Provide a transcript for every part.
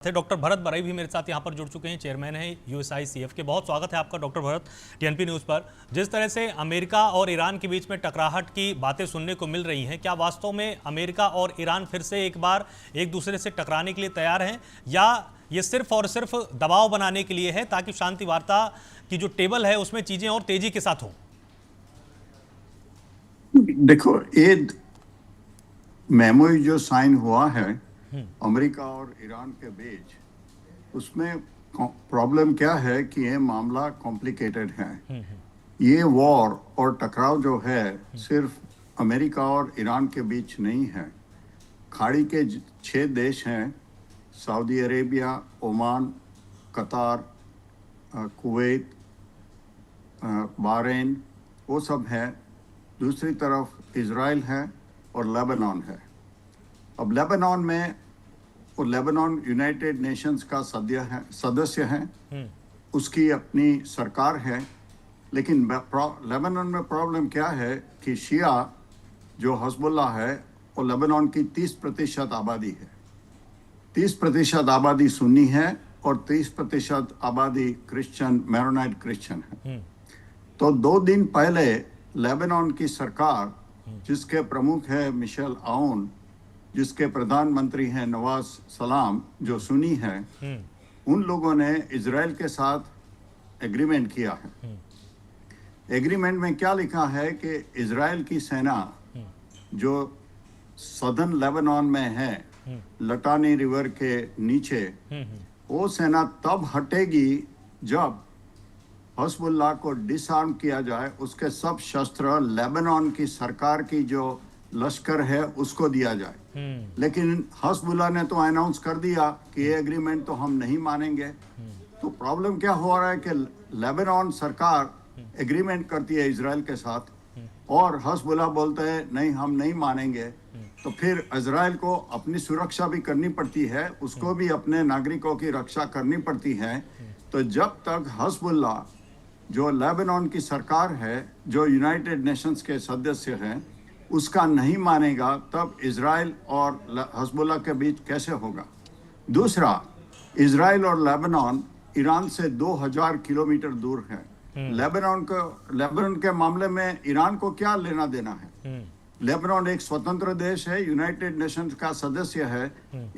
थे डॉक्टर भरत बरई भी मेरे साथ यहाँ पर जुड़ चुके हैं, चेयरमैन हैं USICF के। बहुत स्वागत है आपका डॉक्टर भरत TNP न्यूज़ पर। जिस तरह से अमेरिका और ईरान के बीच में टकराहट की बातें सुनने को मिल रही हैं, क्या वास्तव में अमेरिका और ईरान फिर से एक बार एक दूसरे से टकराने के लिए तैयार हैं, या ये सिर्फ और सिर्फ दबाव बनाने के लिए है ताकि शांति वार्ता की जो टेबल है उसमें चीज़ें और तेजी के साथ हों? देखो, ये मेमोरी जो साइन हुआ है अमेरिका और ईरान के बीच, उसमें प्रॉब्लम क्या है कि ये मामला कॉम्प्लिकेटेड है। ये वॉर और टकराव जो है सिर्फ अमेरिका और ईरान के बीच नहीं है। खाड़ी के 6 देश हैं, सऊदी अरेबिया, ओमान, कतार, कुवैत, बहरीन, वो सब है। दूसरी तरफ इजराइल है और लेबनान है। अब लेबनान में, वो लेबनान यूनाइटेड नेशंस का सदस्य है, उसकी अपनी सरकार है। लेकिन लेबनान में प्रॉब्लम क्या है कि शिया जो हिजबुल्ला है वो लेबनान की 30% आबादी है। 30% आबादी सुन्नी है और 30% आबादी क्रिश्चियन, मैरोनाइट क्रिश्चियन है। तो 2 दिन पहले लेबनान की सरकार, जिसके प्रमुख है मिशेल आउन, जिसके प्रधानमंत्री हैं नवाज सलाम जो सुन्नी है, उन लोगों ने इजराइल के साथ एग्रीमेंट किया है। एग्रीमेंट में क्या लिखा है कि इजराइल की सेना जो सदर्न लेबनान में है, लटानी रिवर के नीचे, वो सेना तब हटेगी जब हिजबुल्लाह को डिसआर्म किया जाए, उसके सब शस्त्र लेबनान की सरकार की जो लश्कर है उसको दिया जाए। लेकिन हिजबुल्लाह ने तो अनाउंस कर दिया कि ये एग्रीमेंट तो हम नहीं मानेंगे। तो प्रॉब्लम क्या हो रहा है कि लेबनान सरकार एग्रीमेंट करती है इजराइल के साथ और हिजबुल्लाह बोलते हैं नहीं, हम नहीं मानेंगे। तो फिर इजराइल को अपनी सुरक्षा भी करनी पड़ती है, उसको भी अपने नागरिकों की रक्षा करनी पड़ती है। तो जब तक हिजबुल्लाह जो लेबनान की सरकार है, जो यूनाइटेड नेशंस के सदस्य हैं, उसका नहीं मानेगा, तब इजराइल और हिजबुल्लाह के बीच कैसे होगा। दूसरा, इजराइल और लेबनान ईरान से 2000 किलोमीटर दूर है। लेबनान के मामले में ईरान को क्या लेना देना है। लेबनान एक स्वतंत्र देश है, यूनाइटेड नेशंस का सदस्य है।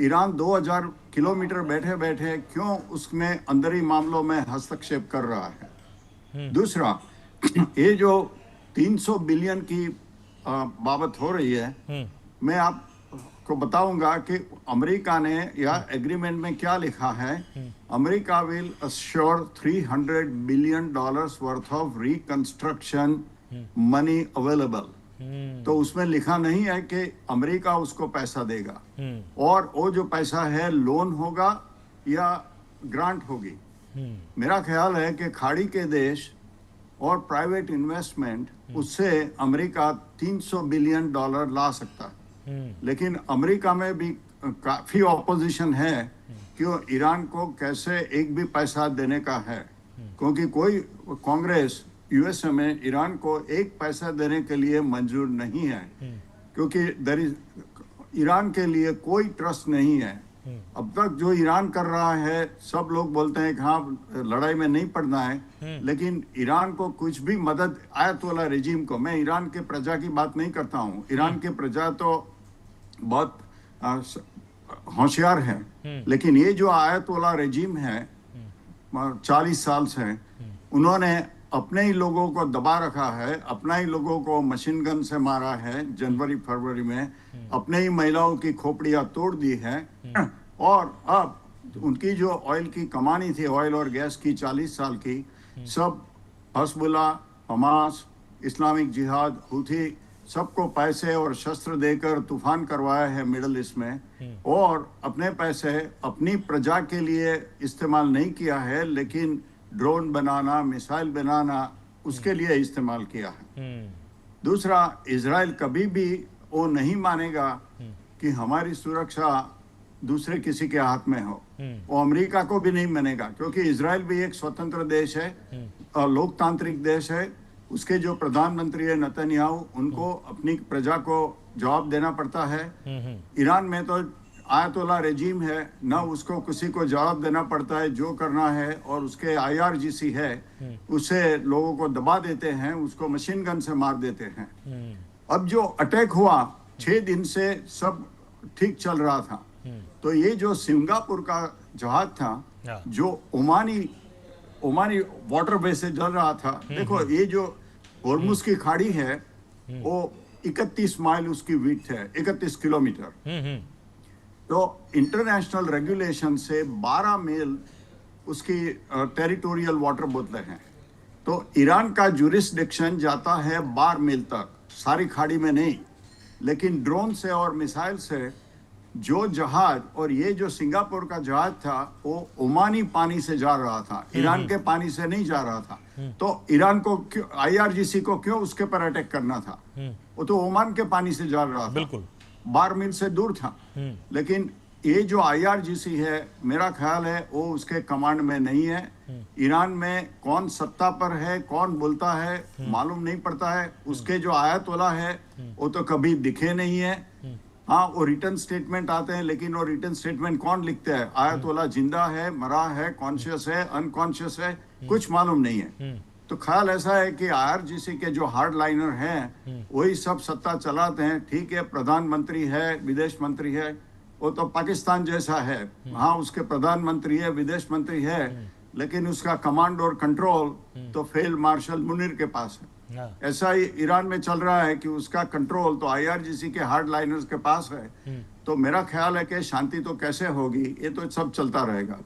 ईरान 2000 किलोमीटर बैठे बैठे क्यों उसमें अंदरी मामलों में हस्तक्षेप कर रहा है। दूसरा, ये जो 300 बिलियन की बाबत हो रही है, मैं आपको बताऊंगा कि अमेरिका ने या एग्रीमेंट में क्या लिखा है। America will assure $300 billion worth of reconstruction money available. तो उसमें लिखा नहीं है कि अमेरिका उसको पैसा देगा, और वो जो पैसा है लोन होगा या ग्रांट होगी। मेरा ख्याल है कि खाड़ी के देश और प्राइवेट इन्वेस्टमेंट, उससे अमेरिका $300 बिलियन ला सकता है। लेकिन अमेरिका में भी काफी ऑपोजिशन है कि ईरान को कैसे एक भी पैसा देने का है, क्योंकि कोई कांग्रेस यूएसए में ईरान को एक पैसा देने के लिए मंजूर नहीं है, क्योंकि ईरान के लिए कोई ट्रस्ट नहीं है। अब तक जो ईरान कर रहा है, सब लोग बोलते हैं कि हाँ, लड़ाई में नहीं पड़ना है, लेकिन ईरान को कुछ भी मदद, आयतोल्ला रेजिम को, मैं ईरान के प्रजा की बात नहीं करता हूँ, ईरान के प्रजा तो बहुत होशियार है, लेकिन ये जो आयतोल्ला रेजिम है 40 साल से, उन्होंने अपने ही लोगों को दबा रखा है, अपना ही लोगों को मशीन गन से मारा है जनवरी फरवरी में, अपने ही महिलाओं की खोपड़ियां तोड़ दी है। और अब उनकी जो ऑयल की कमानी थी, ऑयल और गैस की 40 साल की, सब हिजबुल्लाह, हमास, इस्लामिक जिहाद, हुथी, सबको पैसे और शस्त्र देकर तूफान करवाया है मिडल ईस्ट में, और अपने पैसे अपनी प्रजा के लिए इस्तेमाल नहीं किया है, लेकिन ड्रोन बनाना, मिसाइल बनाना, उसके लिए इस्तेमाल किया है। दूसरा, इजराइल कभी भी वो नहीं मानेगा कि हमारी सुरक्षा दूसरे किसी के हाथ में हो। वो अमेरिका को भी नहीं मानेगा, क्योंकि इजराइल भी एक स्वतंत्र देश है और लोकतांत्रिक देश है। उसके जो प्रधानमंत्री है नेतन्याहू, उनको अपनी प्रजा को जवाब देना पड़ता है। ईरान में तो आयतोला रेजीम है, न उसको किसी को जवाब देना पड़ता है, जो करना है, और उसके IRGC है, उसे लोगों को दबा देते हैं, उसको मशीन गन से मार देते हैं। अब जो अटैक हुआ 6 दिन से सब ठीक चल रहा था, तो ये जो सिंगापुर का जहाज था जो ओमानी वाटरवे से चल रहा था, देखो ये जो होर्मुज की खाड़ी है वो 31 माइल उसकी विड्थ है, 31 किलोमीटर। तो इंटरनेशनल रेगुलेशन से 12 मील उसकी टेरिटोरियल वाटर बोलते हैं। तो ईरान का जुरिस्डिक्शन जाता है 12 मील तक, सारी खाड़ी में नहीं, लेकिन ड्रोन से और मिसाइल से जो जहाज, और ये जो सिंगापुर का जहाज था वो ओमानी पानी से जा रहा था, ईरान के पानी से नहीं जा रहा था। तो ईरान को क्यों, IRGC को क्यों उसके पर अटैक करना था? वो तो ओमान के पानी से जा रहा था, बिल्कुल 12 मील से दूर था। लेकिन ये जो IRGC है, मेरा ख्याल है वो उसके कमांड में नहीं है। ईरान में कौन सत्ता पर है, कौन बोलता है, मालूम नहीं पड़ता है। उसके जो आयतोला है वो तो कभी दिखे नहीं है। हाँ, वो रिटर्न स्टेटमेंट आते हैं, लेकिन वो रिटर्न स्टेटमेंट कौन लिखते हैं? आयतोला जिंदा है, मरा है, कॉन्शियस है, अनकॉन्शियस है, कुछ मालूम नहीं है। तो ख्याल ऐसा है कि IRGC के जो हार्ड लाइनर हैं वही सब सत्ता चलाते हैं। ठीक है, प्रधानमंत्री है, विदेश मंत्री है, वो तो पाकिस्तान जैसा है। हाँ, उसके प्रधानमंत्री है, विदेश मंत्री है, लेकिन उसका कमांड और कंट्रोल तो फील्ड मार्शल मुनीर के पास है। ऐसा ही ईरान में चल रहा है कि उसका कंट्रोल तो IRGC के हार्ड लाइनर्स के पास है। तो मेरा ख्याल है कि शांति तो कैसे होगी, ये तो सब चलता रहेगा।